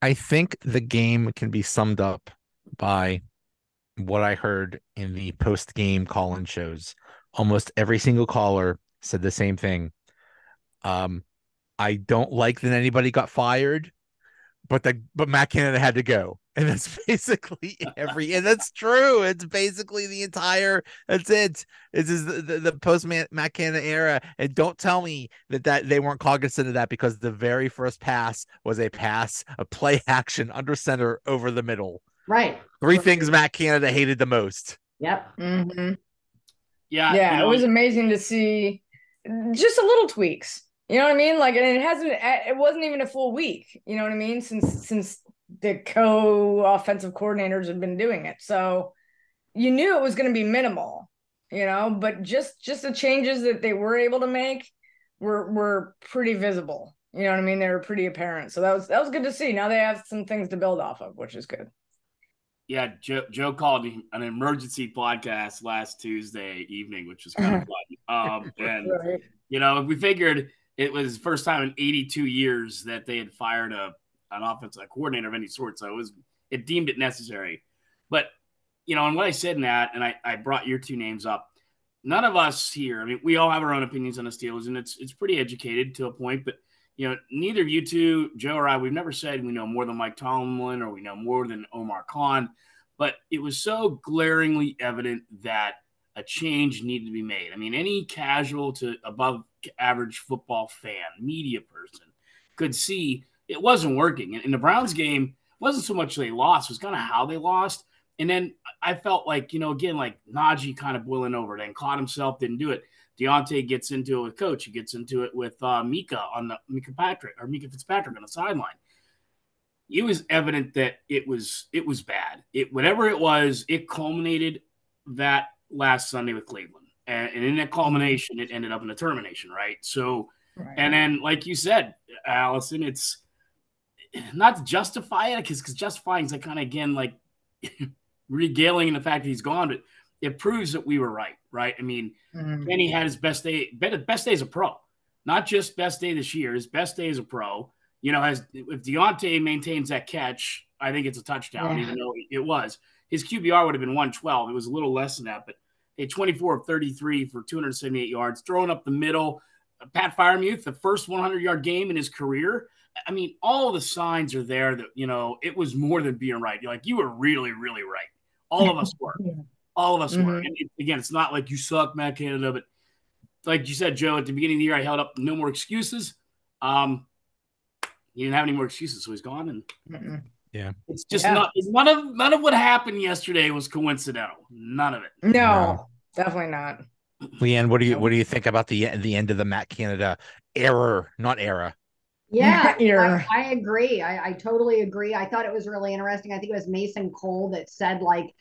I think the game can be summed up by what I heard in the post-game call-in shows. Almost every single caller said the same thing. Um, I don't like that anybody got fired, but Matt Canada had to go. And that's basically and that's true. It's basically the entire that's it. This is the post Matt Canada era. And don't tell me that they weren't cognizant of that because the very first pass was a play action under center over the middle. Right. Three things Matt Canada hated the most. Yep. Yeah, Yeah, it was amazing to see just a little tweaks. You know what I mean? Like, and it wasn't even a full week. You know what I mean? Since the co-offensive coordinators had been doing it, so you knew it was going to be minimal. But just the changes that they were able to make were pretty visible. You know what I mean? They were pretty apparent. So that was good to see. Now they have some things to build off of, which is good. Yeah, Joe called an emergency podcast last Tuesday evening, which was kind of fun. And right. We figured it was the first time in 82 years that they had fired an offensive coordinator of any sort, so it deemed it necessary. But and what I said in that, and I brought your two names up. None of us here, I mean, we all have our own opinions on the Steelers, and it's pretty educated to a point, but neither of you two, Joe or I, we've never said we know more than Mike Tomlin or we know more than Omar Khan, but it was so glaringly evident that a change needed to be made. I mean, any casual to above average football fan, media person could see it wasn't working. In the Browns game, it wasn't so much they lost, it was kind of how they lost. And then I felt like, again, like Najee kind of boiling over, then caught himself, didn't do it. Diontae gets into it with coach. He gets into it with Mika Fitzpatrick on the sideline. It was evident that it was bad. Whatever it was, it culminated that last Sunday with Cleveland. And in that culmination, it ended up in a termination, right? So, right. And then, like you said, Allison, it's not to justify it, because justifying is like kind of, again, like regaling in the fact that he's gone, but it proves that we were right? I mean, Kenny had his best day as a pro, not just best day this year, his best day as a pro. If Diontae maintains that catch, I think it's a touchdown, even though it was. His QBR would have been 112. It was a little less than that, but 24 of 33 for 278 yards, throwing up the middle. Pat Freiermuth, the first 100-yard game in his career. I mean, all the signs are there that, it was more than being right. You were really, really right. All of us were. All of us were. And again, it's not like you suck, Matt Canada, but like you said, Joe, at the beginning of the year, I held up no more excuses. He didn't have any more excuses, so he's gone. And yeah, it's just not. None of what happened yesterday was coincidental. None of it. No, definitely not. LeeAnn, what do you think about the end of the Matt Canada not era? Yeah, I agree. I totally agree. I thought it was really interesting. I think it was Mason Cole that said, like,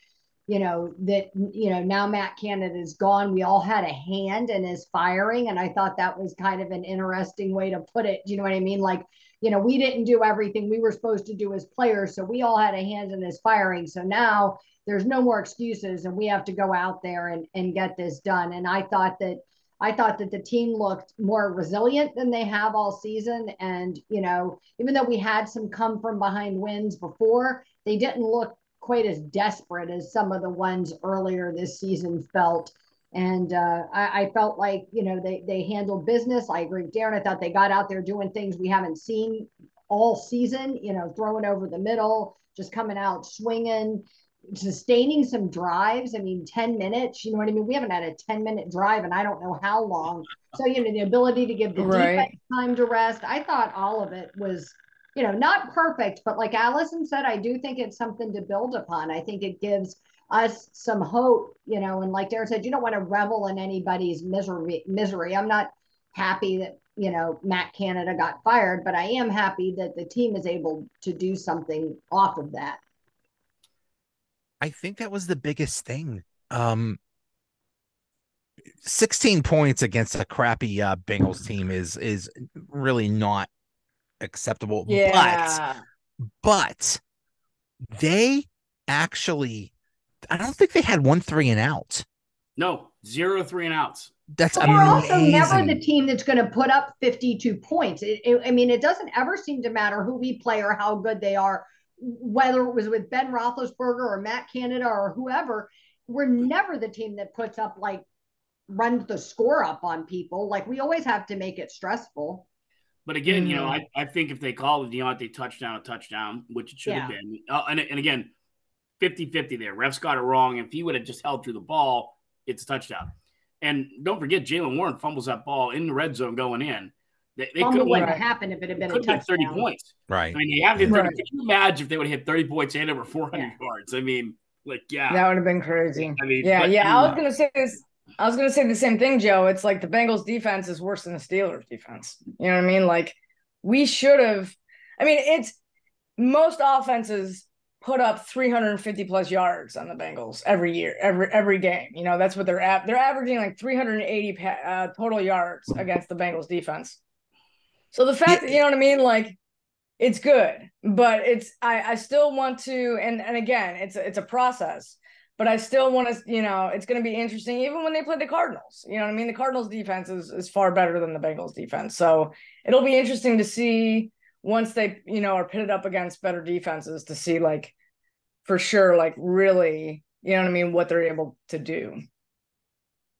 now Matt Canada is gone. We all had a hand in his firing. And I thought that was kind of an interesting way to put it. Do you know what I mean? Like, we didn't do everything we were supposed to do as players. So we all had a hand in his firing. So now there's no more excuses and we have to go out there and get this done. And I thought that the team looked more resilient than they have all season. And, even though we had some come from behind wins before, they didn't look quite as desperate as some of the ones earlier this season felt. And I felt like, they handled business. I agree with Darren. I thought they got out there doing things we haven't seen all season, throwing over the middle, just coming out swinging, sustaining some drives. I mean, 10 minutes, you know what I mean? We haven't had a 10-minute drive and I don't know how long. So, the ability to give the defense time to rest. I thought all of it was, not perfect, but like Allison said, I do think it's something to build upon. I think it gives us some hope, and like Darren said, you don't want to revel in anybody's misery. I'm not happy that, Matt Canada got fired, but I am happy that the team is able to do something off of that. I think that was the biggest thing. 16 points against a crappy Bengals team is really not acceptable. Yeah. But they actually, I don't think they had 1 3 and out. No, 0 3 and outs. That's But we're also never the amazing. team that's going to put up 52 points. I mean, it doesn't ever seem to matter who we play or how good they are, whether it was with Ben Roethlisberger or Matt Canada or whoever. We're never the team that puts up like runs the score up on people. Like we always have to make it stressful. But again, I think if they call the Diontae touchdown a touchdown, which it should have been, and again, 50-50 there. Refs got it wrong. If he would have just held through the ball, it's a touchdown. And don't forget, Jaylen Warren fumbles that ball in the red zone going in. They could have wouldn't have happened if it had been a touchdown. 30 points. Right. I mean, they have hit 30. Could you imagine if they would have hit 30 points and over 400 yards? I mean, that would have been crazy. I mean, I was gonna say this. I was gonna say the same thing, Joe. It's like the Bengals defense is worse than the Steelers defense. You know what I mean? Like we should have. I mean, it's most offenses put up 350 plus yards on the Bengals every year, every game. You know, that's what they're averaging like 380 total yards against the Bengals defense. So the fact that, you know what I mean, like it's good, but I still want to, and again, it's a process, but I still want to, it's going to be interesting even when they play the Cardinals. You know what I mean? The Cardinals defense is far better than the Bengals defense. So it'll be interesting to see once they, are pitted up against better defenses to see like for sure, like really, you know what I mean, what they're able to do.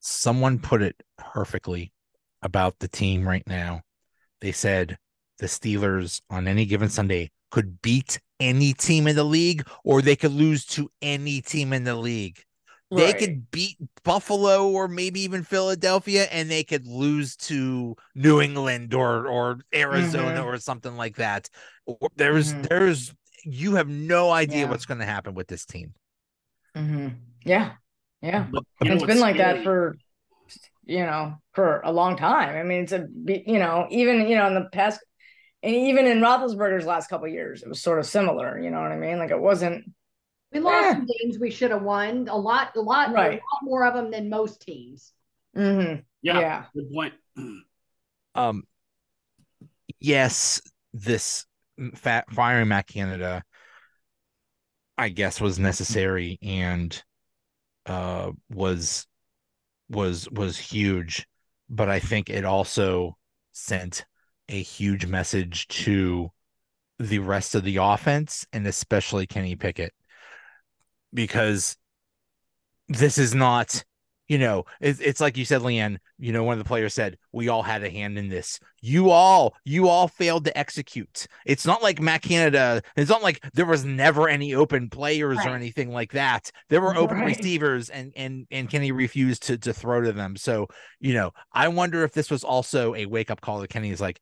Someone put it perfectly about the team right now. They said the Steelers on any given Sunday could beat any team in the league or they could lose to any team in the league. They could beat Buffalo or maybe even Philadelphia, and they could lose to New England or Arizona or something like that. There's you have no idea what's going to happen with this team. Yeah. But it's been like that for a long time. I mean, even in the past, and even in Roethlisberger's last couple of years, it was sort of similar. You know what I mean? Like it wasn't. We lost some games we should have won. A lot more of them than most teams. Yeah, good point. Yes, this firing Matt Canada, I guess, was necessary and was huge, but I think it also sent a huge message to the rest of the offense and especially Kenny Pickett. Because this is not, it's like you said, LeeAnn, one of the players said, we all had a hand in this. You all failed to execute. It's not like Matt Canada. It's not like there was never any open players or anything like that. There were open receivers and Kenny refused to throw to them. So, I wonder if this was also a wake up call to Kenny is like,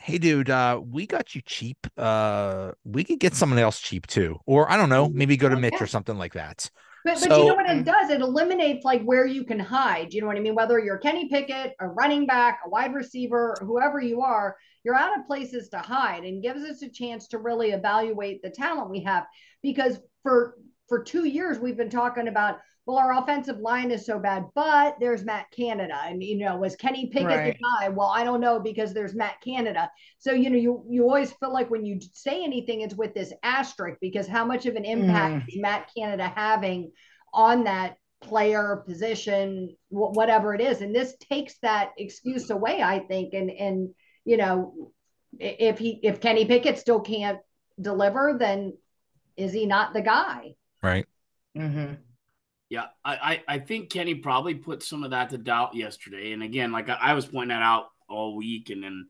hey dude, we got you cheap. We could get someone else cheap too. Or I don't know, maybe go to Mitch or something like that. But you know what it does? It eliminates like where you can hide. You know what I mean? Whether you're Kenny Pickett, a running back, a wide receiver, whoever you are, you're out of places to hide and gives us a chance to really evaluate the talent we have. Because for 2 years, we've been talking about, well, our offensive line is so bad, but there's Matt Canada. And, was Kenny Pickett the guy? Well, I don't know because there's Matt Canada. So, you always feel like when you say anything, it's with this asterisk because how much of an impact is Matt Canada having on that player position, whatever it is. And this takes that excuse away, I think. And if Kenny Pickett still can't deliver, then is he not the guy? Right. Yeah, I think Kenny probably put some of that to doubt yesterday. And again, like I was pointing that out all week, and then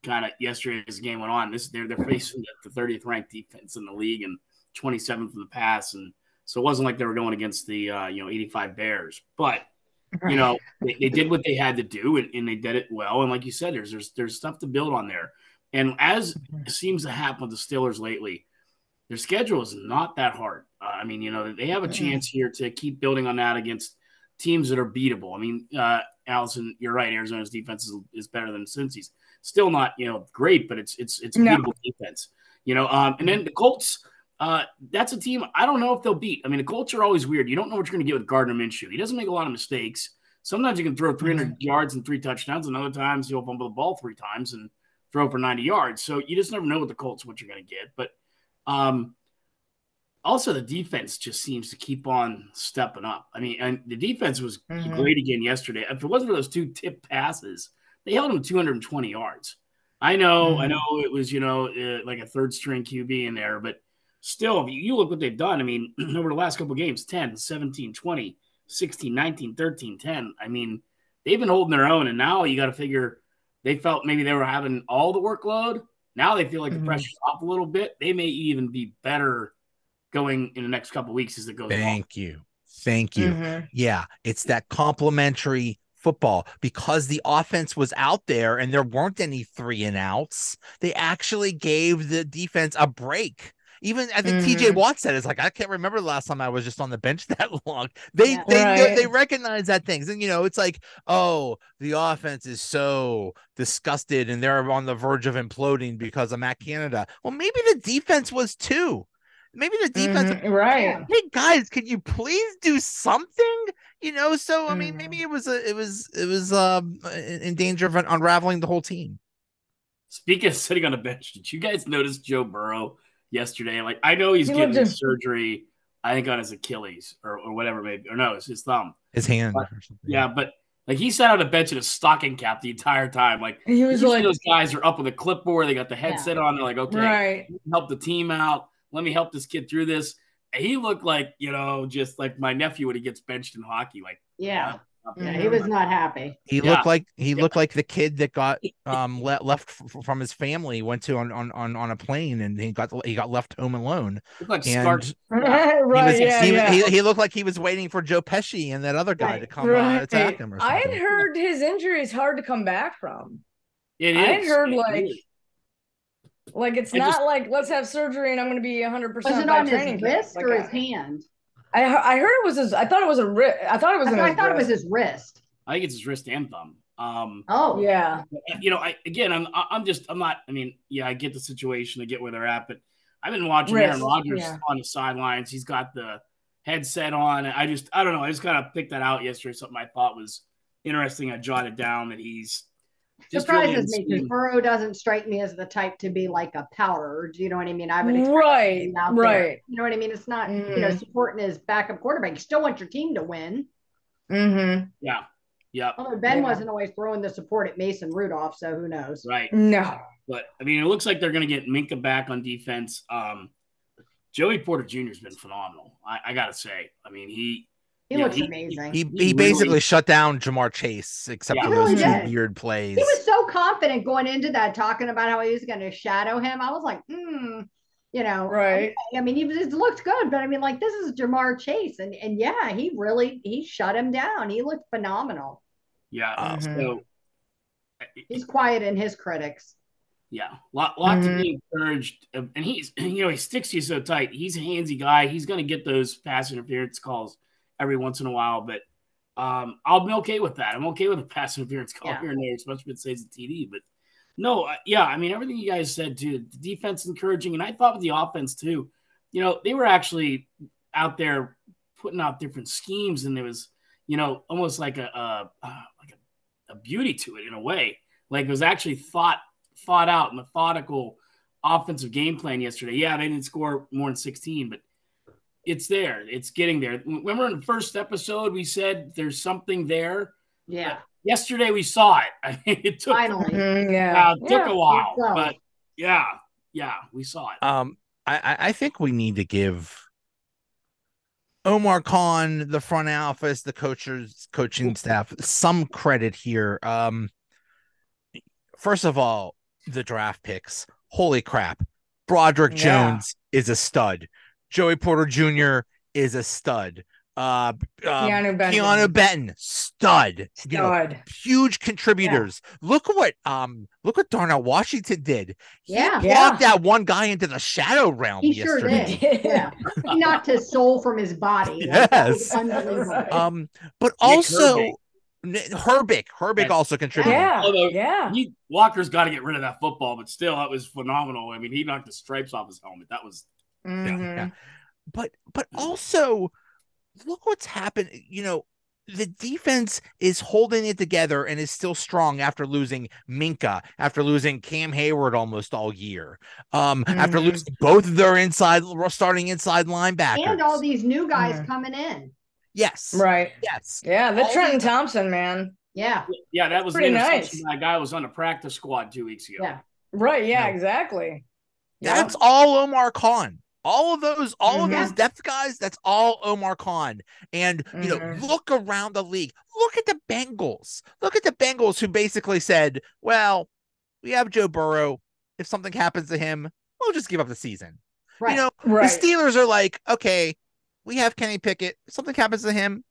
kind of yesterday as the game went on, they're facing the 30th ranked defense in the league and 27th in the pass, and so it wasn't like they were going against the 85 Bears. But they did what they had to do, and they did it well. And like you said, there's stuff to build on there. And as seems to happen with the Steelers lately, their schedule is not that hard. I mean, they have a chance here to keep building on that against teams that are beatable. I mean, Allison, you're right. Arizona's defense is better than Cincy's. Still not, great, but it's a beatable defense. And then the Colts, that's a team I don't know if they'll beat. I mean, the Colts are always weird. You don't know what you're going to get with Gardner Minshew. He doesn't make a lot of mistakes. Sometimes you can throw 300 yards and 3 touchdowns, and other times he'll fumble the ball 3 times and throw for 90 yards. So you just never know with the Colts what you're going to get. But also the defense just seems to keep on stepping up. I mean, and the defense was great again yesterday. If it wasn't for those 2 tip passes, they held them 220 yards. I know it was, like a third string QB in there, but still, if you look what they've done, I mean, over the last couple of games, 10, 17, 20, 16, 19, 13, 10. I mean, they've been holding their own, and now you got to figure they felt maybe they were having all the workload. Now they feel like the pressure's off a little bit. They may even be better going in the next couple of weeks as it goes along. Thank you. Yeah, it's that complimentary football because the offense was out there and there weren't any 3 and outs. They actually gave the defense a break. Even I think TJ Watt said it's like, I can't remember the last time I was just on the bench that long. They recognize that things. And it's like, oh, the offense is so disgusted and they're on the verge of imploding because of Matt Canada. Well, maybe the defense was too. Maybe the defense, right? Hey guys, can you please do something? So I mean, maybe it was in danger of unraveling the whole team. Speaking of sitting on the bench, did you guys notice Joe Burrow yesterday? Like, I know he's getting surgery, I think on his Achilles or whatever, maybe, or no, it's his thumb, his hand, but, or something. Yeah, but like he sat on the bench in a stocking cap the entire time. Like he was like, those guys are up with a clipboard, they got the headset on, they're like, okay, help the team out. Let me help this kid through this. And he looked like, just like my nephew when he gets benched in hockey. Like, he was not happy. He looked like the kid that got left from his family, went to on a plane, and he got left home alone. Like he looked like he was waiting for Joe Pesci and that other guy to come attack him. Or something. I had heard his injury is hard to come back from. I had heard like it's not like let's have surgery and I'm going to be 100%. Was it on his wrist or his hand? I heard it was his. I thought it was a wrist. I thought it was his wrist. I think it's his wrist and thumb. I'm not. I mean, I get the situation. I get where they're at, but I've been watching Aaron Rodgers on the sidelines. He's got the headset on. I don't know. I just kind of picked that out yesterday. Something I thought was interesting. I jotted down that he's. Surprises me because Burrow doesn't strike me as the type to be like a powder. Do you know what I mean? I would expect him out there. You know what I mean? It's not supporting his backup quarterback. You still want your team to win. Yeah. Although Ben wasn't always throwing the support at Mason Rudolph, so who knows? Right. No. But I mean, it looks like they're going to get Minka back on defense. Joey Porter Jr. has been phenomenal. I got to say. I mean, he looks amazing. He basically shut down Jamar Chase, except for those 2 weird plays. He was so confident going into that, talking about how he was going to shadow him. I was like, right. I mean, he looked good, but I mean, like, this is Jamar Chase, and he shut him down. He looked phenomenal. Yeah. So he's quiet in his critics. Yeah, lot to be encouraged, and he's he sticks to you so tight. He's a handsy guy. He's going to get those pass interference calls every once in a while, but I'll be okay with that. I'm okay with a pass interference call here and there, especially if it says a TD. But no, I mean, everything you guys said too. The defense encouraging, and I thought with the offense too. They were actually out there putting out different schemes, and there was almost like a beauty to it in a way. Like it was actually thought out, methodical offensive game plan yesterday. Yeah, they didn't score more than 16, but it's there. It's getting there. Remember in the first episode, we said there's something there. Yeah. Yesterday we saw it. I mean, it took finally. It took a while, but we saw it. I think we need to give Omar Khan, the front office, the coaching staff, some credit here. First of all, the draft picks. Holy crap. Broderick Jones is a stud. Joey Porter Jr. is a stud. Keanu Benton, stud. Huge contributors. Look what Darnell Washington did. He plugged that one guy into the shadow realm. He yesterday. Sure did. Yeah. He knocked his soul from his body. Yes. But also Herbeck also contributed. Walker's got to get rid of that football, but still, that was phenomenal. I mean, he knocked the stripes off his helmet. That was But also, look what's happened. the defense is holding it together and is still strong after losing Minka, after losing Cam Hayward almost all year, after losing both of their starting inside linebackers. And all these new guys coming in. Yes. Right. Yes. Yeah, the Trenton Thompson, man. Yeah. Yeah, that was pretty the nice. That guy was on the practice squad 2 weeks ago. Yeah. Right, yeah, exactly. That's all Omar Khan. All of those depth guys, that's all Omar Khan. And, look around the league. Look at the Bengals. Look at the Bengals who basically said, well, we have Joe Burrow. If something happens to him, we'll just give up the season. Right. The Steelers are like, okay, we have Kenny Pickett. If something happens to him,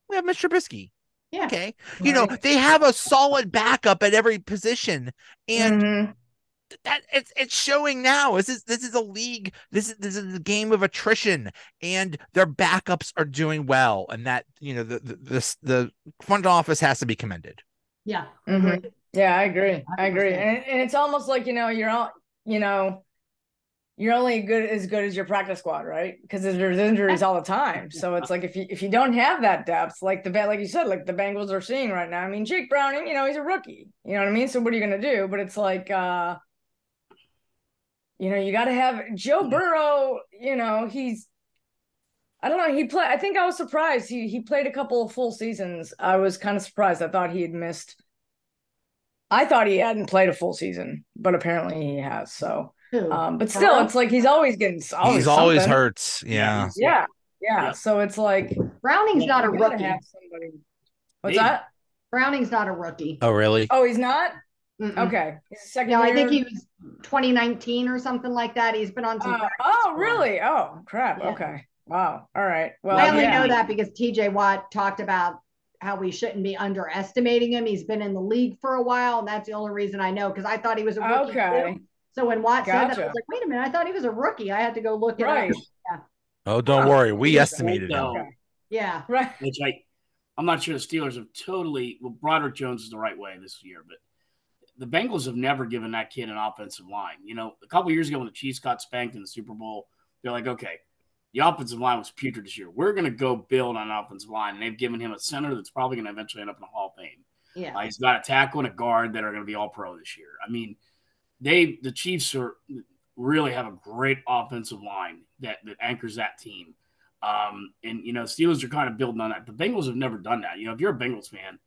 we have Mr. Trubisky. Yeah. Okay. They have a solid backup at every position. And that it's showing now. This is a league. This is a game of attrition, and their backups are doing well, and that the front office has to be commended. Yeah. Yeah, I agree. And it's almost like you're only as good as your practice squad, right? Because there's injuries all the time. So it's like if you don't have that depth, like you said, like the Bengals are seeing right now. I mean, Jake Browning, he's a rookie. You know what I mean? So what are you gonna do? But it's like you got to have Joe Burrow, he's, I don't know. I think I was surprised. He played a couple of full seasons. I was kind of surprised. I thought he hadn't played a full season, but apparently he has. So, but still, it's like he's always always hurts. Yeah. Yeah. So it's like Browning's not a rookie. What's that? Browning's not a rookie. Oh, really? Oh, he's not? Okay. Second year. I think he was 2019 or something like that. He's been on some. Really? Oh, crap. Yeah. Okay. Wow. All right. Well, I only know that because TJ Watt talked about how we shouldn't be underestimating him. He's been in the league for a while, and that's the only reason I know, because I thought he was a rookie. Okay. Too. So when Watt said that, I was like, wait a minute, I thought he was a rookie. I had to go look it up. Yeah. Oh, don't worry. We estimated him. Okay. Yeah. Right. Which I'm not sure the Steelers have totally. Well, Broderick Jones is the right way this year, but the Bengals have never given that kid an offensive line. A couple years ago when the Chiefs got spanked in the Super Bowl, they're like, okay, the offensive line was putrid this year. We're going to go build on an offensive line. And they've given him a center that's probably going to eventually end up in the Hall of Fame. Yeah. He's got a tackle and a guard that are going to be all pro this year. I mean, the Chiefs really have a great offensive line that anchors that team. Steelers are kind of building on that. The Bengals have never done that. If you're a Bengals fan,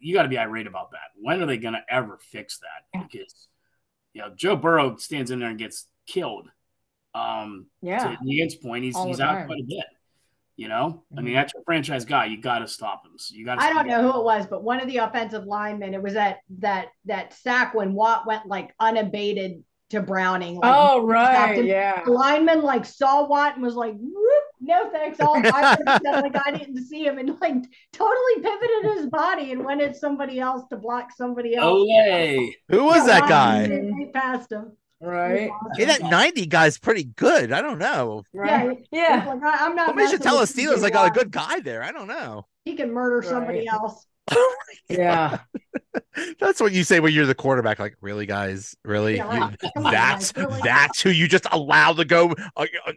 you got to be irate about that. When are they going to ever fix that? Because, Joe Burrow stands in there and gets killed. To LeeAnn's point, he's out quite a bit. I mean, that's your franchise guy. You got to stop him. So I don't know who it was, but one of the offensive linemen, it was that sack when Watt went like unabated to Browning. Like, right. Yeah. The lineman saw Watt and was like, whoop, no thanks. I didn't see him, and totally pivoted his body and went at somebody else to block somebody else. Oh, yay. Who was that guy? Right past him. Right. Hey, that 90 guy's pretty good. I don't know. Right. Yeah. I'm not. Somebody should tell the Steelers they got a good guy there. I don't know. He can murder somebody else. Yeah. That's what you say when you're the quarterback. Like, really, guys? Really? Yeah, right. That's who you just allow to go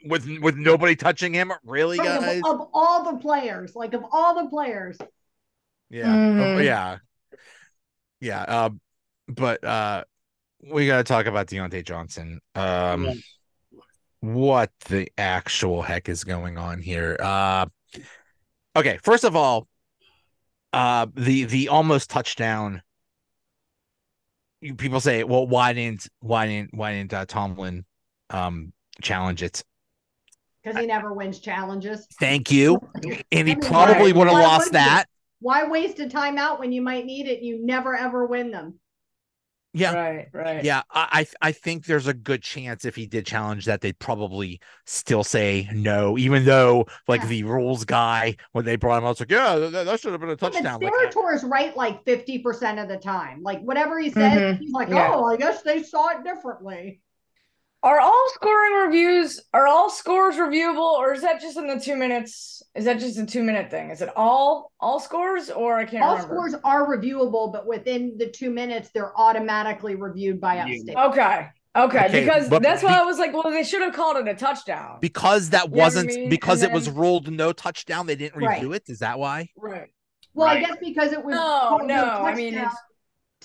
with nobody touching him? Really, guys? Of all the players. Yeah. Oh, yeah. Yeah. But we got to talk about Diontae Johnson. What the actual heck is going on here? Okay, first of all, the almost touchdown. People say, well, why didn't Tomlin challenge it? Because he never wins challenges. Thank you. And he probably would have lost that. Why waste a timeout when you might need it? You never ever win them. Yeah. Right. Yeah. I think there's a good chance if he did challenge that, they'd probably still say no, even though the rules guy, when they brought him out, was like, yeah, that should have been a touchdown. Steratore is right 50% of the time. Whatever he says, he's like, oh, I guess they saw it differently. Are all scores reviewable, or is that just in the 2 minutes? Is that just a 2 minute thing? Is it all scores, or I can't remember? All scores are reviewable, but within the 2 minutes, they're automatically reviewed by upstate. Okay. Okay, Okay, because but that's why I was like, well, they should have called it a touchdown. because that You know what I wasn't mean? because And it was then- ruled no touchdown, they didn't Right. review it. Is that why? Right. Well, I Right. guess because it was No, called no. touchdown. I mean, it's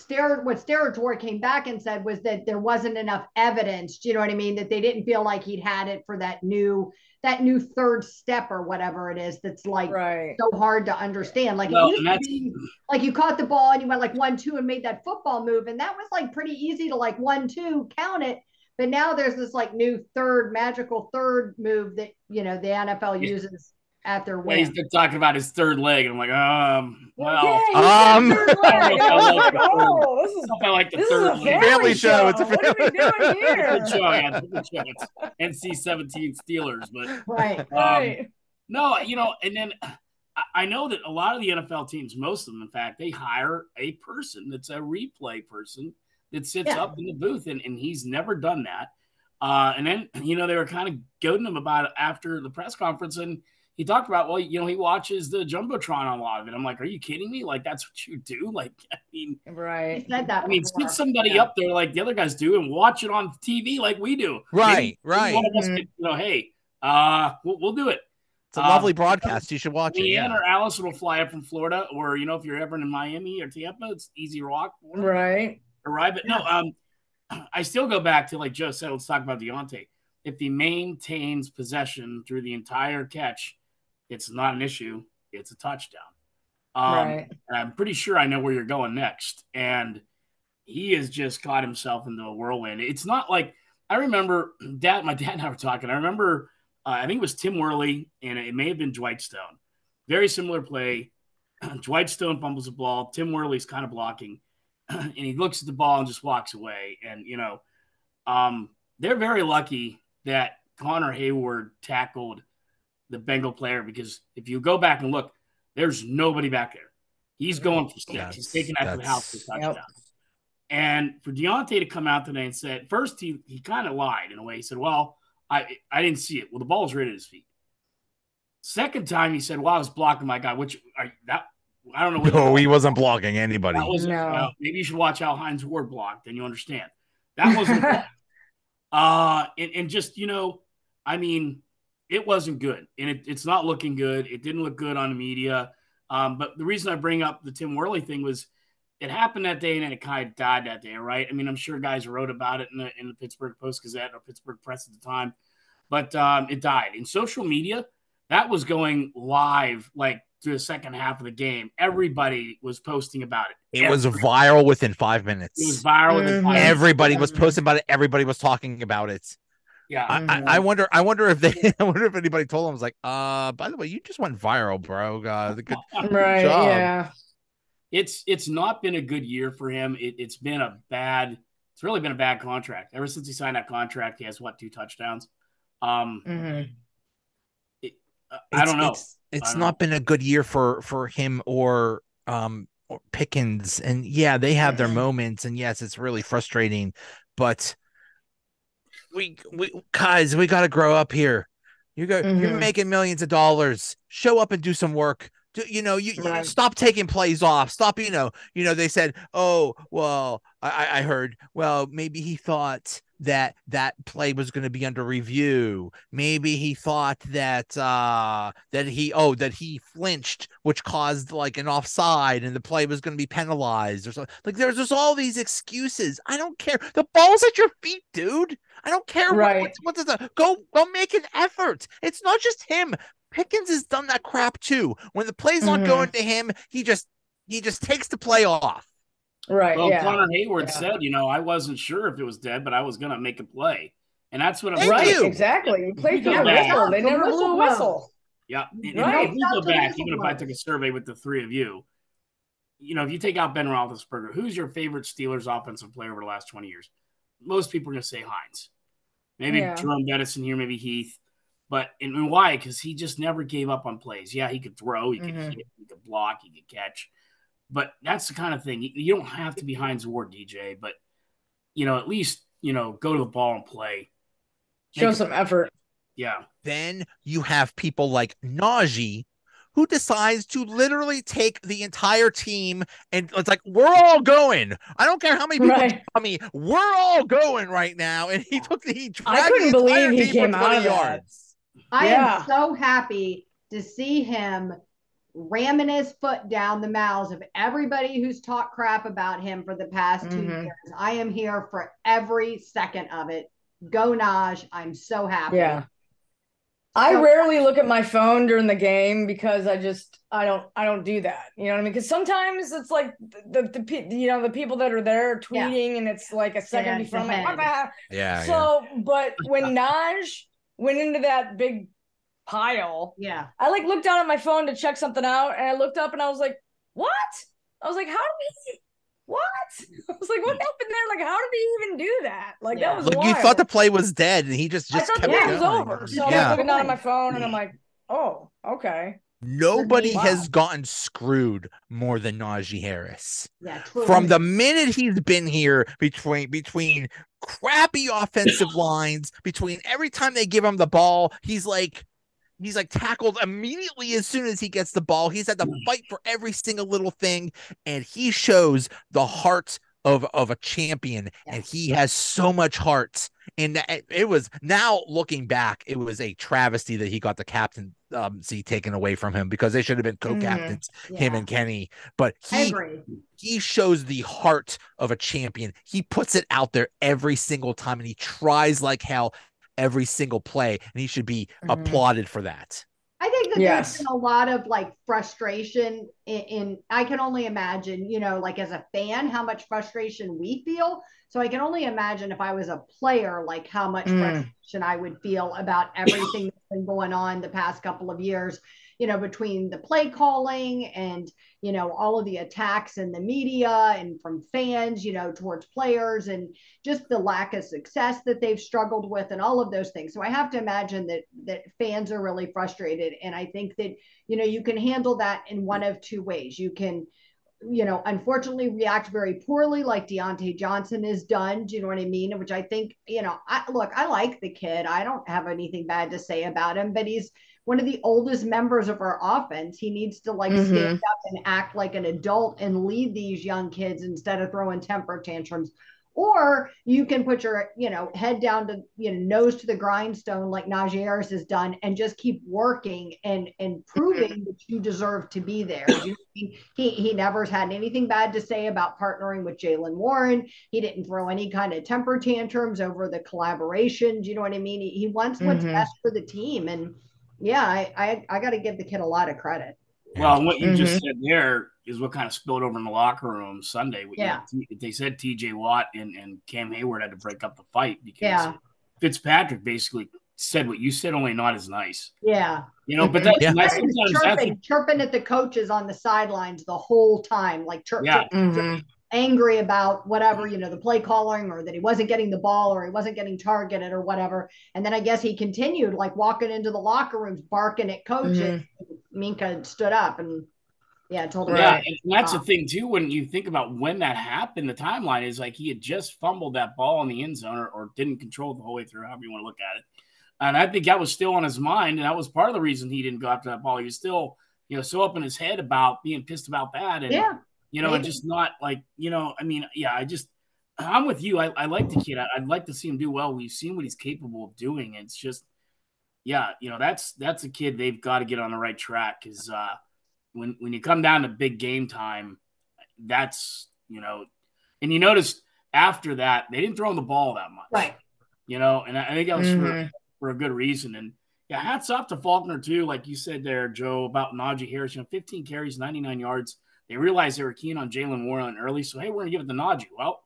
What Steratore came back and said was that there wasn't enough evidence. Do you know what I mean? That they didn't feel like he'd had it for that new third step or whatever it is. That's like right. so hard to understand. Like Well, it used and to be like you caught the ball and you went like 1-2 and made that football move, and that was like pretty easy to like 1-2 count it. But now there's this like new magical third move that the NFL uses at their Yeah, he's whim. been talking about his third leg, and I'm like, well, yeah, he said third leg, and I was like, I oh, like the this third is a leg. family show. It's a What are we doing Good here? show, yeah, good show. It's NC-17 Steelers, but Right. Right. no, and then I know that a lot of the NFL teams, most of them, in fact, they hire a person that's a replay person that sits up in the booth, and he's never done that. And then, they were kind of goading him about it after the press conference, and he talked about, well, he watches the Jumbotron on a lot of it. I'm like, are you kidding me? Like, that's what you do? Like, I mean, right. He said that before. sit somebody up there like the other guys do and watch it on TV like we do. Right, Maybe one of us Mm-hmm. could, hey, we'll do it. It's a lovely broadcast. You should watch it. LeeAnn Yeah. or Allison will fly up from Florida, or if you're ever in Miami or Tampa, it's easy walk. Right. Arrive. But no, I still go back to, like Joe said, let's talk about Diontae. If he maintains possession through the entire catch, it's not an issue. It's a touchdown. Right. And I'm pretty sure I know where you're going next. And he has just caught himself into a whirlwind. It's not like I remember my dad and I were talking. I remember, I think it was Tim Worley, and it may have been Dwight Stone. Very similar play. Dwight Stone fumbles the ball. Tim Worley's kind of blocking, and he looks at the ball and just walks away. And, they're very lucky that Connor Hayward tackled the Bengal player, because if you go back and look, there's nobody back there. He's going for six. He's taking that to the house for a touchdown. Yep. And for Diontae to come out today and said, first he kind of lied in a way. He said, well, I didn't see it. Well, the ball was right at his feet. Second time he said, well, I was blocking my guy, I don't know. No, he wasn't blocking anybody. No. Maybe you should watch how Hines Ward blocked, then you understand. That wasn't and just, I mean, it wasn't good. And it's not looking good. It didn't look good on the media. But the reason I bring up the Tim Worley thing was it happened that day, and then it kind of died that day, right? I mean, I'm sure guys wrote about it in the Pittsburgh Post-Gazette or Pittsburgh Press at the time. But it died. In social media, that was going live like through the second half of the game. Everybody was posting about it. It was viral within 5 minutes. It was viral within 5 minutes. Everybody was posting about it. Everybody was talking about it. Yeah. I wonder if if anybody told them, was like, by the way, you just went viral, bro. Good Right. job. Yeah. It's not been a good year for him. It's really been a bad contract. Ever since he signed that contract, he has 2 touchdowns. I don't know. It's not been a good year for him or Pickens. And yeah, they have their moments, and yes, it's really frustrating, but we guys, we got to grow up here. You're making millions of dollars. Show up and do some work. You stop taking plays off. Stop, they said, oh, well, I heard, well, maybe he thought that play was going to be under review. Maybe he thought that he flinched, which caused like an offside, and the play was going to be penalized or something. Like there's just all these excuses. I don't care. The ball's at your feet, dude. I don't care. Right. Go make an effort. It's not just him. Pickens has done that crap too. When the play's not going to him, he just takes the play off. Right. Well, yeah. Connor Hayward said, I wasn't sure if it was dead, but I was going to make a play. And that's what I'm Thank you. Exactly. You played through Yeah, the whistle. They never blew a whistle. Yeah. And Right. if we go back, even if I took a survey with the three of you, if you take out Ben Roethlisberger, who's your favorite Steelers offensive player over the last 20 years? Most people are going to say Hines. Maybe Jerome Bettison here, maybe Heath. But and why? Because he just never gave up on plays. Yeah, he could throw, he could hit, he could block, he could catch. But that's the kind of thing. You don't have to be Hines Ward, DJ, but at least go to the ball and play. Show some effort. Yeah. Then you have people like Najee, who decides to literally take the entire team and it's like, we're all going. I don't care how many people tell me, we're all going right now. And he I couldn't believe he came out of yards. I am so happy to see him ramming his foot down the mouths of everybody who's talked crap about him for the past 2 years. I am here for every second of it. Go Naj. I'm so happy. Yeah. I rarely look at my phone during the game because I don't do that. You know what I mean? Because sometimes it's like the people that are there are tweeting and it's like a second before I'm like, but when Naj went into that big pile, I like looked down at my phone to check something out and I looked up and I was like, what? I was like, what? I was like, what happened there? Like, how did he even do that? Like, that was wild. You thought the play was dead, and he just kept going. It was over. So I was looking down at my phone, and I'm like, oh, okay. Nobody has gotten screwed more than Najee Harris. Yeah, true. From the minute he's been here, between crappy offensive lines, between every time they give him the ball, he's like tackled immediately as soon as he gets the ball. He's had to fight for every single little thing, and he shows the heart of a champion, and he has so much heart. And it was, now looking back, it was a travesty that he got the captaincy taken away from him, because they should have been co-captains, him and Kenny. But he shows the heart of a champion. He puts it out there every single time, and he tries like hell every single play, and he should be applauded for that. I think that there's been a lot of like frustration in I can only imagine, like as a fan, how much frustration we feel. So I can only imagine if I was a player, like how much frustration I would feel about everything that's been going on the past couple of years, between the play calling and, all of the attacks in the media and from fans, towards players, and just the lack of success that they've struggled with and all of those things. So I have to imagine that fans are really frustrated. And I think that, you can handle that in one of two ways. You can, unfortunately react very poorly like Diontae Johnson has done. Do you know what I mean? Which I think, I like the kid. I don't have anything bad to say about him, but he's one of the oldest members of our offense. He needs to stand up and act like an adult and lead these young kids instead of throwing temper tantrums. Or you can put your, head down to, nose to the grindstone like Najee Harris has done, and just keep working and proving that you deserve to be there. He never had anything bad to say about partnering with Jaylen Warren. He didn't throw any kind of temper tantrums over the collaboration. Do you know what I mean? He wants what's best for the team. And I got to give the kid a lot of credit. Well, what you just said there is what kind of spilled over in the locker room Sunday. They said TJ Watt and Cam Hayward had to break up the fight because Fitzpatrick basically said what you said, only not as nice. Yeah. But that's nice. Chirping at the coaches on the sidelines the whole time, like chirping. Angry about whatever, the play calling, or that he wasn't getting the ball, or he wasn't getting targeted or whatever. And then I guess he continued like walking into the locker rooms, barking at coaches. Minka stood up and told him. Yeah, and that's the thing too, when you think about when that happened, the timeline is like he had just fumbled that ball in the end zone or didn't control it the whole way through, however you want to look at it. And I think that was still on his mind, and that was part of the reason he didn't go after that ball. He was still, so up in his head about being pissed about that. And and just not like, I'm with you. I like the kid. I'd like to see him do well. We've seen what he's capable of doing. It's just, that's a kid they've got to get on the right track, because when you come down to big game time, that's, and you notice after that, they didn't throw him the ball that much. Right. And I think that was for a good reason. And hats off to Faulkner too. Like you said there, Joe, about Najee Harris, 15 carries, 99 yards. They realized they were keen on Jaylen Warren early. So, hey, we're going to give it to Najee. Well,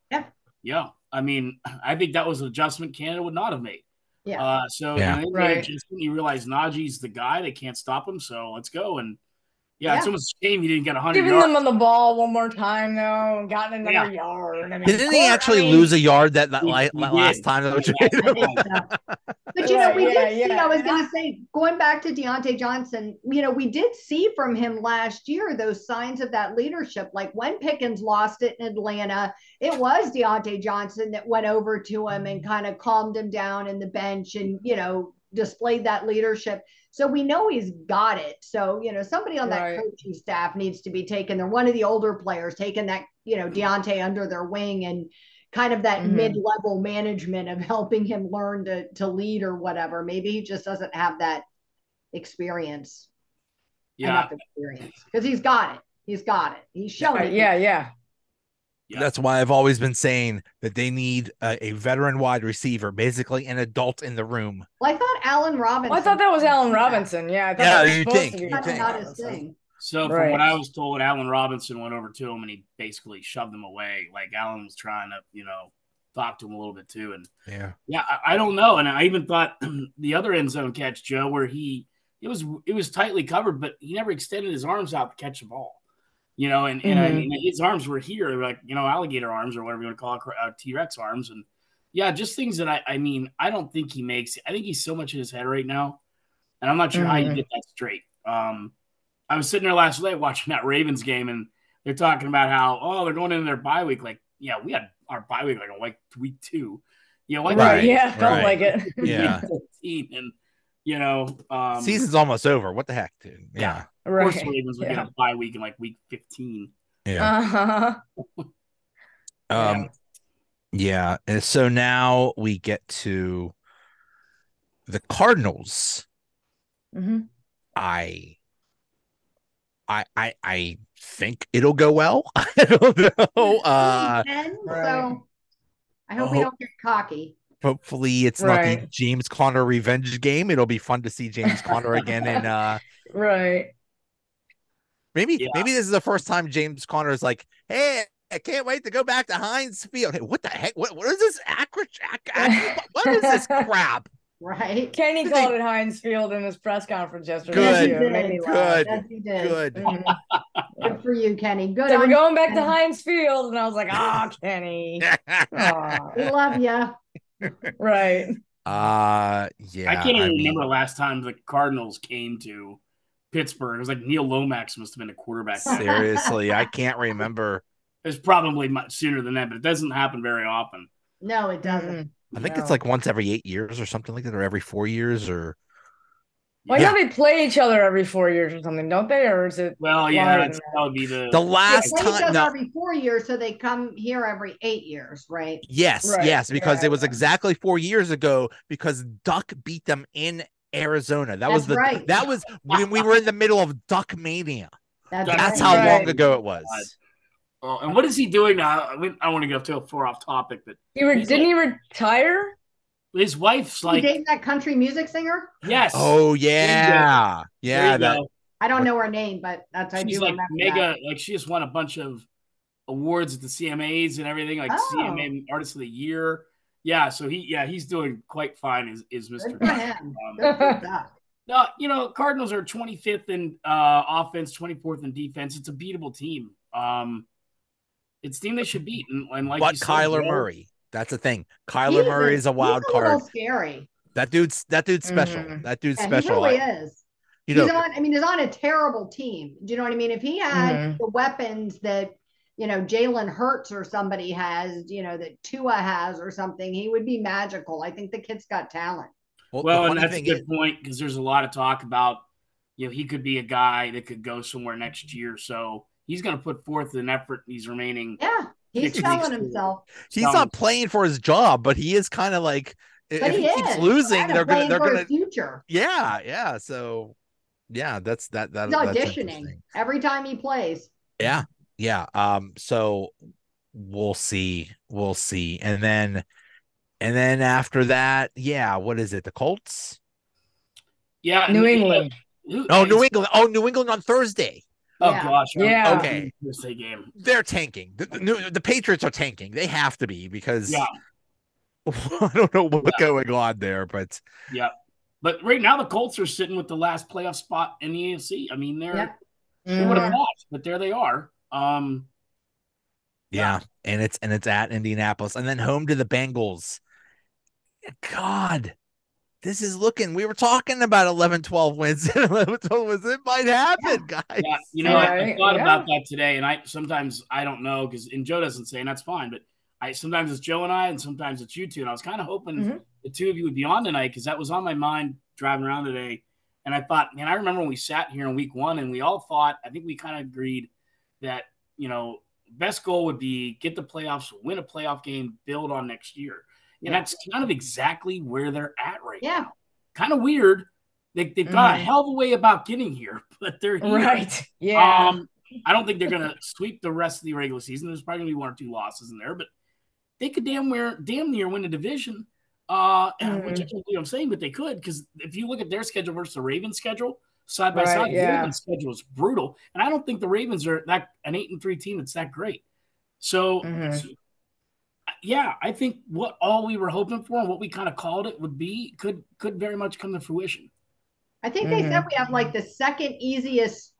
I mean, I think that was an adjustment Canada would not have made. You realize Najee's the guy. They can't stop him. So let's go. And it's almost a shame he didn't get 100 yards. Giving them on the ball one more time, though, and gotten another yard. I mean, didn't he actually lose a yard that last time? But, we did see, I was going to say, going back to Diontae Johnson, we did see from him last year those signs of that leadership. Like when Pickens lost it in Atlanta, it was Diontae Johnson that went over to him and kind of calmed him down in the bench and, displayed that leadership. So we know he's got it. So, somebody on that coaching staff needs to be taking there. One of the older players taking that, Diontae under their wing and kind of that mid-level management of helping him learn to lead or whatever. Maybe he just doesn't have that experience. Enough experience because he's got it. He's shown it. Yeah. That's why I've always been saying that they need a veteran wide receiver, basically an adult in the room. Well, I thought Allen Robinson. Well, I thought that was Allen Robinson. Yeah, I thought that was supposed to be. Not his thing. So from what I was told, Allen Robinson went over to him and he basically shoved him away. Like Allen was trying to, talk to him a little bit too. And I don't know. And I even thought the other end zone catch, Joe, where it was tightly covered, but he never extended his arms out to catch the ball. And I mean, his arms were here, like, alligator arms or whatever you want to call it, T-Rex arms. And just things that I don't think he makes. I think he's so much in his head right now. And I'm not sure how you get that straight. I was sitting there last night watching that Ravens game and they're talking about how, they're going into their bye week. Like, we had our bye week like week 2. Felt like it. Yeah. And, season's almost over. What the heck, dude? Yeah. Of course, the Ravens would get a bye week in like week 15. Yeah. Yeah. And so now we get to the Cardinals. I think it'll go well. I don't know. So I hope we don't get cocky. Hopefully it's not the James Conner revenge game. It'll be fun to see James Conner again. And maybe this is the first time James Conner is like, hey, I can't wait to go back to Heinz Field. Hey, what the heck? What is this? What is this crap? Right. Kenny called it Heinz Field in his press conference yesterday. Good. Good for you, Kenny. Good. So we're going back to Heinz Field, and I was like, Kenny. We love you. Right. I can't even remember the last time the Cardinals came to Pittsburgh. It was like Neil Lomax must have been a quarterback. Seriously, I can't remember. It's probably much sooner than that, but it doesn't happen very often. No, it doesn't. I think it's like once every 8 years or something like that, or every 4 years, or. Well, I know they play each other every 4 years or something, don't they? Or is it? Well, yeah, that would be the last they play time. Each other every 4 years, so they come here every 8 years, right? Yes, because it was exactly 4 years ago because Duck beat them in Arizona. That was when we were in the middle of Duck Mania. That's how long ago it was. Oh, and what is he doing now? I don't want to go too far off topic, but didn't he retire? His wife's like dating that country music singer. Yes. Oh yeah, yeah. I don't know her name, but that's she's like mega. Like she just won a bunch of awards at the CMAs and everything, like CMA Artist of the Year. Yeah, so he's doing quite fine. Is Mr. Good for him. Good for Duck. No, Cardinals are 25th in offense, 24th in defense. It's a beatable team. It's a team they should beat. And like but Kyler Murray, that's the thing. Kyler Murray is a wild card. Little scary. That dude's special. That dude's special. He really is. He's on a terrible team. Do you know what I mean? If he had the weapons that Jalen Hurts or somebody has, that Tua has or something, he would be magical. I think the kid's got talent. Well, and that's a good point because there's a lot of talk about, he could be a guy that could go somewhere next year. So he's going to put forth an effort in these remaining. Yeah, he's selling himself. He's not playing for his job, but he is kind of like, if he keeps losing, they're going to future. Yeah. So, yeah, that's that. He's auditioning every time he plays. Yeah. So we'll see. And then after that, what is it? The Colts? Yeah. New England. New England on Thursday. Oh gosh. Yeah. Okay. Thursday game. They're tanking. The Patriots are tanking. They have to be because I don't know what's going on there, but But right now the Colts are sitting with the last playoff spot in the AFC. I mean, they would have lost, but there they are. And it's at Indianapolis and then home to the Bengals. God, this is looking. We were talking about 11-12 wins. 11-12 wins. It might happen, guys. Yeah, I thought about that today, and I don't know because Joe doesn't say, and that's fine. But sometimes it's Joe and I, and sometimes it's you two. And I was kind of hoping the two of you would be on tonight because that was on my mind driving around today, and I thought, man, I remember when we sat here in week 1 and we all thought, I think we kind of agreed that, best goal would be get the playoffs, win a playoff game, build on next year. And that's kind of exactly where they're at right now. Kind of weird. They've got a hell of a way about getting here, but they're here. Right. Yeah. I don't think they're going to sweep the rest of the regular season. There's probably going to be 1 or 2 losses in there, but they could damn near win the division. Which I can't believe I'm saying, but they could, because if you look at their schedule versus the Ravens' schedule, side by side, the Ravens' schedule is brutal. And I don't think the Ravens are an 8-3 team that's that great. So, I think what all we were hoping for and what we kind of called it would be could very much come to fruition. I think they said we have like the second easiest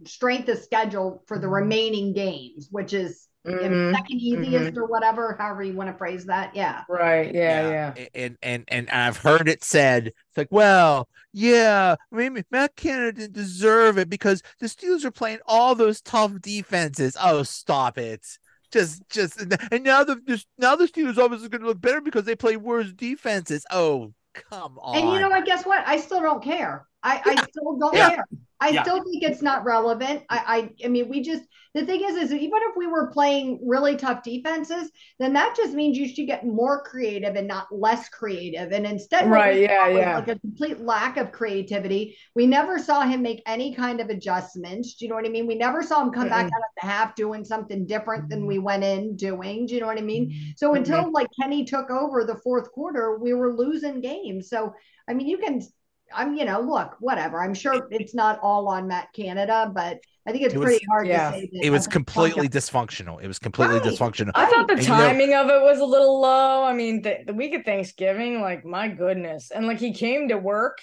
strength of schedule for the remaining games, which is second easiest or whatever, however you want to phrase that. Yeah. Right. Yeah. And I've heard it said, it's like, well, yeah, maybe Matt Canada didn't deserve it because the Steelers are playing all those tough defenses. Oh, stop it. And now the Steelers obviously going to look better because they play worse defenses. Oh, come on. And you know what? Guess what? I still don't care. I still don't care. I still think it's not relevant. I mean, the thing is even if we were playing really tough defenses, then that just means you should get more creative and not less creative. And instead, like a complete lack of creativity. We never saw him make any kind of adjustments. Do you know what I mean? We never saw him come back out of the half doing something different than we went in doing. Do you know what I mean? So until like Kenny took over the fourth quarter, we were losing games. So, I mean, look, whatever. I'm sure it's not all on Matt Canada, but I think it's pretty hard to say that it was completely dysfunctional. It was completely dysfunctional. I thought the timing of it was a little low. I mean, the week of Thanksgiving, like, my goodness. And like, he came to work.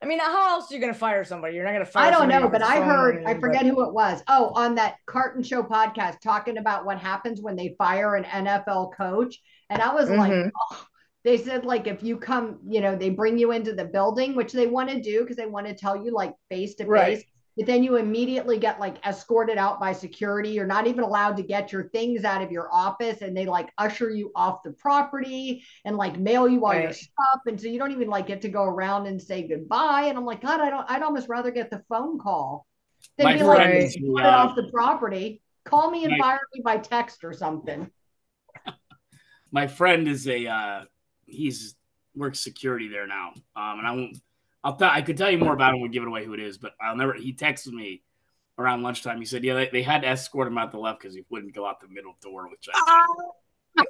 I mean, how else are you going to fire somebody? You're not going to fire somebody. I don't know, but I heard, I forget who it was. Oh, on that Carton Show podcast, talking about what happens when they fire an NFL coach. And I was like, oh. They said, like, if you come, they bring you into the building, which they want to do because they want to tell you, like, face to face. But then you immediately get, like, escorted out by security. You're not even allowed to get your things out of your office. And they, like, usher you off the property and, like, mail you all your stuff. And so you don't even, like, get to go around and say goodbye. And I'm like, God, I'd almost rather get the phone call than be, like, escorted off the property. Call me and fire me by text or something. My friend is he's works security there now. And I could tell you more about him and give it away who it is, but he texted me around lunchtime. He said, they had to escort him out the left because he wouldn't go out the middle door, which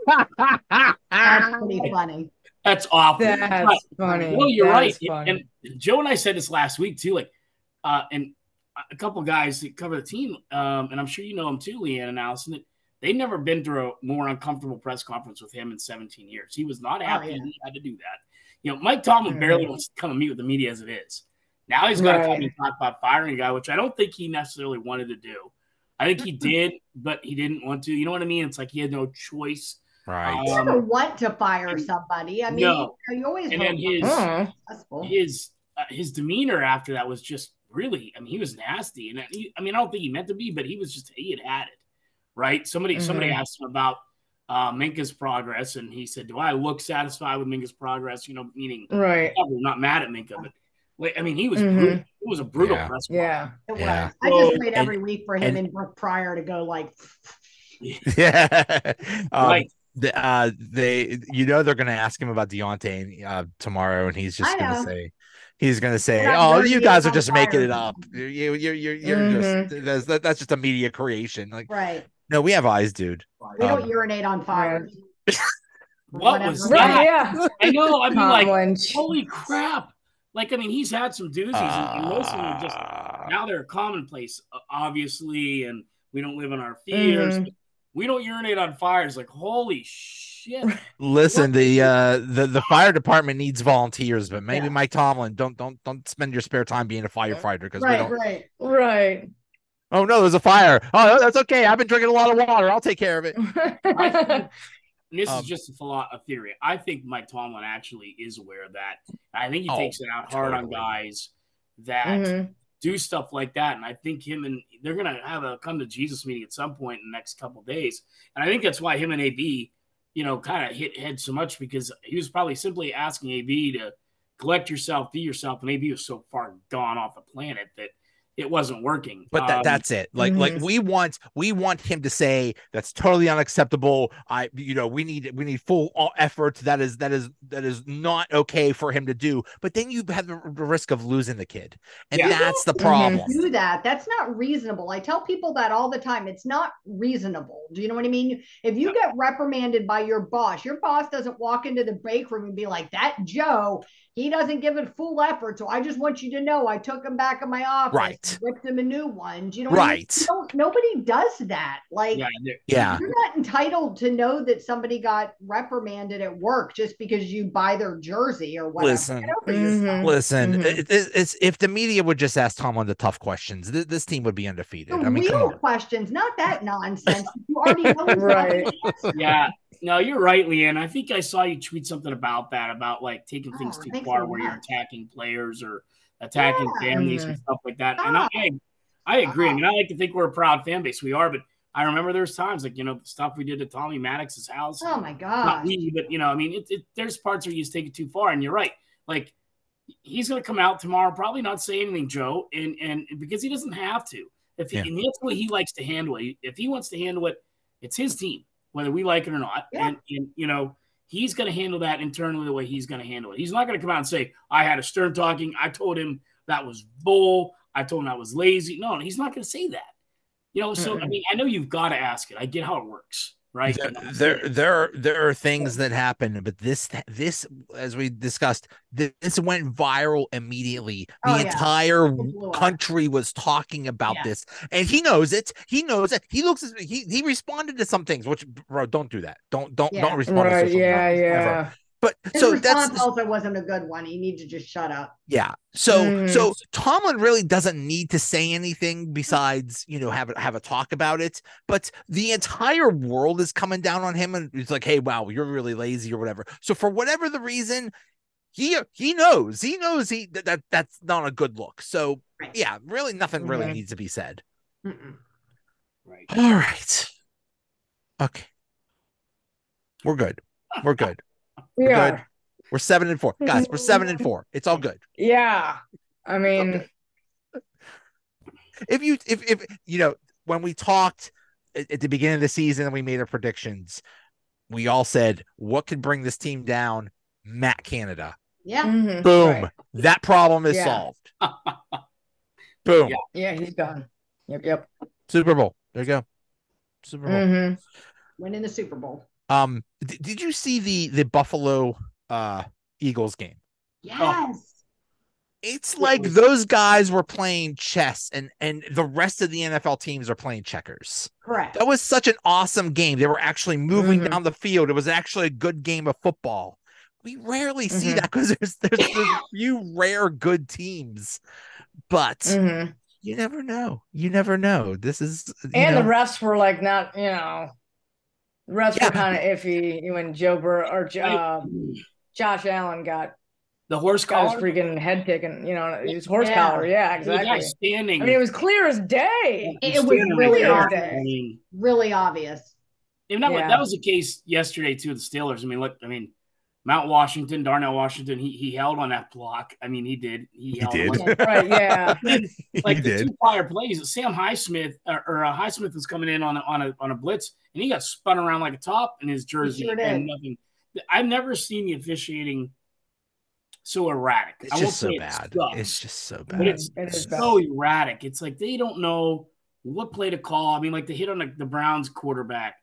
That's pretty funny. That's awful. That's funny. Well, you're right. And Joe and I said this last week too, and a couple guys that cover the team, and I'm sure you know them too, LeeAnn and Allison, that they've never been through a more uncomfortable press conference with him in 17 years. He was not happy and he had to do that. Mike Tomlin barely wants to come and meet with the media as it is. Now he's got to come and talk about firing a guy, which I don't think he necessarily wanted to do. I think he did, but he didn't want to. You know what I mean? It's like he had no choice. Right. You never want to fire somebody. I mean, you always and then his demeanor after that was just really, I mean, he was nasty. And I don't think he meant to be, but he had it. Right? Somebody asked him about Minka's progress, and he said, "Do I look satisfied with Minka's progress?" Meaning, not mad at Minka, but I mean, he was brutal. It was a brutal press. Yeah, it was. I just wait every week for him and Brooke Pryor to go like. They're going to ask him about Diontae tomorrow, and he's just going to say. He's going to say, "Oh, you guys are just making it up. You're just that's just a media creation." Like, right. No, we have eyes, dude. We don't urinate on fire. What was that? Yeah. I know. I mean, like, holy crap. Like, I mean, he's had some doozies, and most of them just now they're commonplace, obviously, and we don't live in our fears. We don't urinate on fires. Like, holy shit. Listen, the fire department needs volunteers, but maybe Mike Tomlin, don't spend your spare time being a firefighter because we don't. Right. Oh no, there's a fire. Oh, that's okay. I've been drinking a lot of water. I'll take care of it. This is just a theory. I think Mike Tomlin actually is aware of that. I think he takes it out hard on guys that do stuff like that. And I think they're going to have a come to Jesus meeting at some point in the next couple of days. And I think that's why him and AB, kind of hit head so much, because he was probably simply asking AB to collect yourself, be yourself, and maybe he was so far gone off the planet that it wasn't working. But that's it. Like we want him to say that's totally unacceptable. We need full effort. That is not okay for him to do. But then you have the risk of losing the kid, and that's the problem. Do that. That's not reasonable. I tell people that all the time. It's not reasonable. Do you know what I mean? If you get reprimanded by your boss doesn't walk into the break room and be like, that Joe, he doesn't give it full effort. So I just want you to know I took him back in my office. Right. Ripped him a new one. Do you know what I mean? Nobody does that. Like, you're not entitled to know that somebody got reprimanded at work just because you buy their jersey or whatever. Listen. It's if the media would just ask Tomlin the tough questions, this team would be undefeated. The real questions, not that nonsense. You already know right. Yeah. No, you're right, LeeAnn. I think I saw you tweet something about that, about like taking things too far where you're attacking players or attacking families and stuff like that. And I agree. I mean, I like to think we're a proud fan base. We are, but I remember there's times like, the stuff we did at Tommy Maddox's house. Oh my God. Not me, but I mean, there's parts where you just take it too far, and you're right. Like, he's going to come out tomorrow, probably not say anything, Joe, and because he doesn't have to. And that's the way he likes to handle it. If he wants to handle it, it's his team, whether we like it or not. Yeah. And he's going to handle that internally the way he's going to handle it. He's not going to come out and say, I had a stern talking. I told him that was bull. I told him I was lazy. No, he's not going to say that. So, I mean, I know you've got to ask it. I get how it works, right? There are things that happen, but this, as we discussed, this went viral immediately. The entire country was talking about this, and he knows it. He knows it. He looks. He responded to some things, which, bro, don't do that. Don't respond to social media ever. But his response also wasn't a good one. He needs to just shut up. Yeah. So Tomlin really doesn't need to say anything besides, have a talk about it. But the entire world is coming down on him, and he's like, "Hey, wow, you're really lazy," or whatever. So for whatever the reason, he knows that's not a good look. So really nothing really needs to be said. Right. All right. Okay. We're good. We're good. We're good. We're 7-4, guys. We're 7-4. It's all good. Yeah, I mean, if when we talked at the beginning of the season and we made our predictions, we all said what could bring this team down? Matt Canada. Yeah. Boom. Right. That problem is solved. Boom. Yeah, he's gone. Yep. Super Bowl. There you go. Super Bowl. Winning the Super Bowl. Did you see the Buffalo Eagles game? Yes. It's like those guys were playing chess and the rest of the NFL teams are playing checkers. Correct. That was such an awesome game. They were actually moving down the field. It was actually a good game of football. We rarely see that because there's a few rare good teams, but you never know. You never know. This is the refs were like not, the refs were kind of iffy when Josh Allen got the horse collar, freaking head kicking. His horse collar. Yeah, exactly. Standing. I mean, it was clear as day. It was really obvious. Really obvious. And that was the case yesterday too with the Steelers. I mean, look. I mean, Mount Washington, Darnell Washington, he held on that block. I mean, he did. He did. Right, yeah. Like the two prior plays, Sam Highsmith Highsmith was coming in on a blitz, and he got spun around like a top in his jersey. And nothing. I've never seen the officiating so erratic. It's just so bad. It's just so bad. But it's so erratic. It's like they don't know what play to call. I mean, like the hit on the Browns quarterback.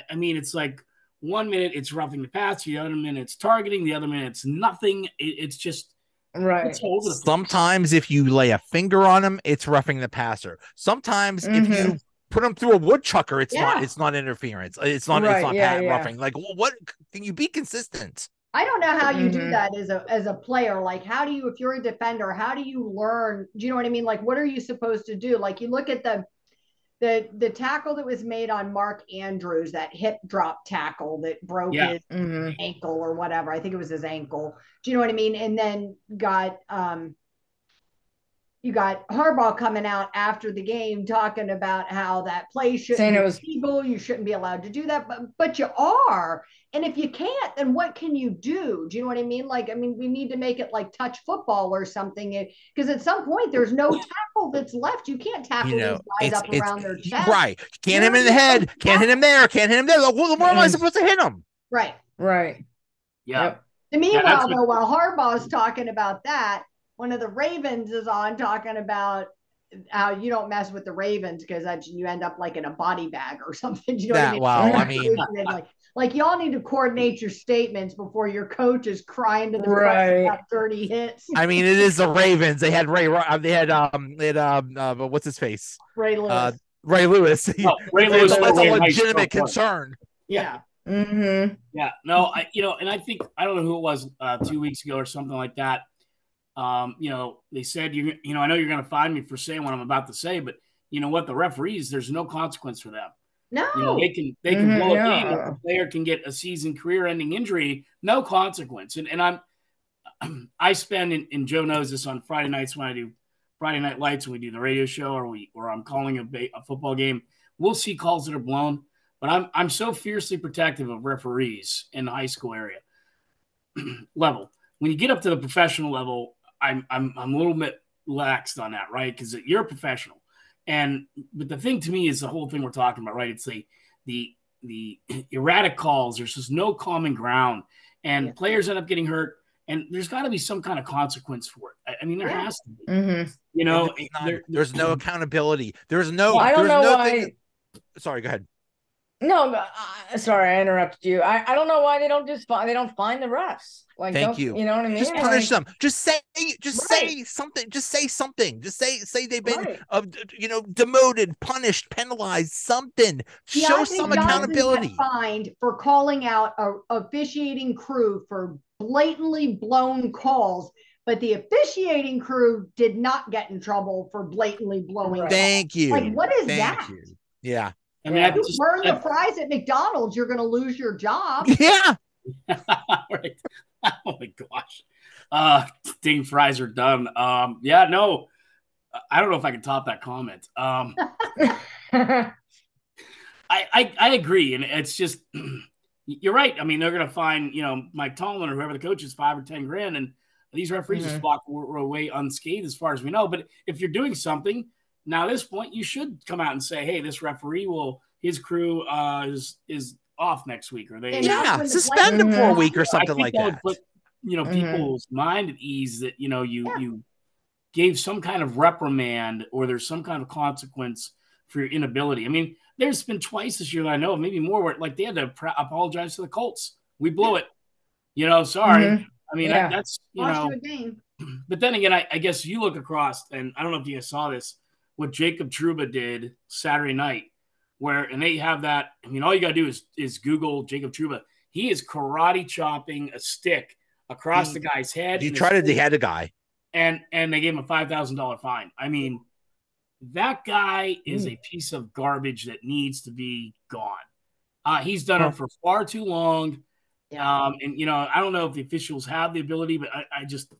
I mean, it's like 1 minute it's roughing the pass, the other minute it's targeting, the other minute it's nothing. It's just right. It's over the place. Sometimes if you lay a finger on him, it's roughing the passer. Sometimes if you put him through a woodchucker, it's not interference. It's not roughing. Like, what can you be consistent? I don't know how you do that as a player. Like, how do you, if you're a defender, how do you learn? Do you know what I mean? Like, what are you supposed to do? Like, you look at the tackle that was made on Mark Andrews, that hip drop tackle that broke his ankle or whatever. I think it was his ankle. Do you know what I mean? And then got you got Harbaugh coming out after the game talking about how that play shouldn't be legal. You shouldn't be allowed to do that, but you are. And if you can't, then what can you do? Do you know what I mean? Like, I mean, we need to make it like touch football or something, because at some point there's no tackle that's left. You can't tackle these guys up around their chest. Right. Can't hit him in the head. Can't hit him there. Can't hit him there. Like, where am I supposed to hit him? Right. Right. Yeah. Yep. And meanwhile, though, while Harbaugh's talking about that, one of the Ravens is on talking about how you don't mess with the Ravens because you end up like in a body bag or something. You know what I mean? Well, I mean, like y'all need to coordinate your statements before your coach is crying to the press about 30 hits. I mean, it is the Ravens. They had what's his face? Ray Lewis. Ray Lewis. Ray Lewis. That's a legitimate concern. Yeah. Mm-hmm. Yeah. No, and I think, I don't know who it was 2 weeks ago or something like that. They said, I know you're going to find me for saying what I'm about to say, but you know what? The referees, there's no consequence for them. No. They can blow a game. If a player can get a season career-ending injury, no consequence. And I spend, and Joe knows this, on Friday nights when I do Friday Night Lights, when we do the radio show, or I'm calling a football game, we'll see calls that are blown. But I'm so fiercely protective of referees in the high school area level. When you get up to the professional level, I'm a little bit laxed on that, right? Because you're a professional, but the thing to me is the whole thing we're talking about, right? It's the erratic calls. There's just no common ground, and players end up getting hurt. And there's got to be some kind of consequence for it. I mean, there has to be. Mm-hmm. There's no accountability. There's no. I don't know why. Sorry, go ahead. No, sorry, I interrupted you. I don't know why they don't find the refs. Like, thank you. You know what I mean? Just punish them. Just say something. Just say something. Just say they've been, demoted, punished, penalized. Something. Show some accountability. Fined for calling out a officiating crew for blatantly blown calls, but the officiating crew did not get in trouble for blatantly blowing calls. Thank you. Like, what is that? Yeah. I mean, if you burn the fries at McDonald's, you're going to lose your job. Yeah. Right. Oh my gosh. Ding, fries are done. Yeah, no, I don't know if I can top that comment. I agree. And it's just, you're right. I mean, they're going to find, Mike Tomlin or whoever the coach is $5 or $10 grand. And these referees just were away unscathed as far as we know. But if you're doing something, now, at this point, you should come out and say, "Hey, this referee his crew is off next week," or they suspend him for a week or something like that. Would put people's mind at ease that you gave some kind of reprimand or there's some kind of consequence for your inability. I mean, there's been twice this year that I know, maybe more, where like they had to apologize to the Colts. We blew it. Sorry. I mean, that's But then again, I guess you look across, and I don't know if you guys saw this, what Jacob Trouba did Saturday night, and they have that. I mean, all you got to do is Google Jacob Trouba. He is karate chopping a stick across the guy's head. He tried to behead a guy. And they gave him a $5,000 fine. I mean, that guy is a piece of garbage that needs to be gone. He's done it for far too long. Yeah. And, I don't know if the officials have the ability, but I just,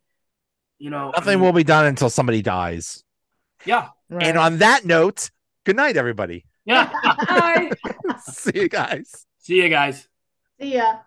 nothing will be done until somebody dies. Yeah. Right. And on that note, good night, everybody. Yeah. Bye. See you guys. See you guys. See ya.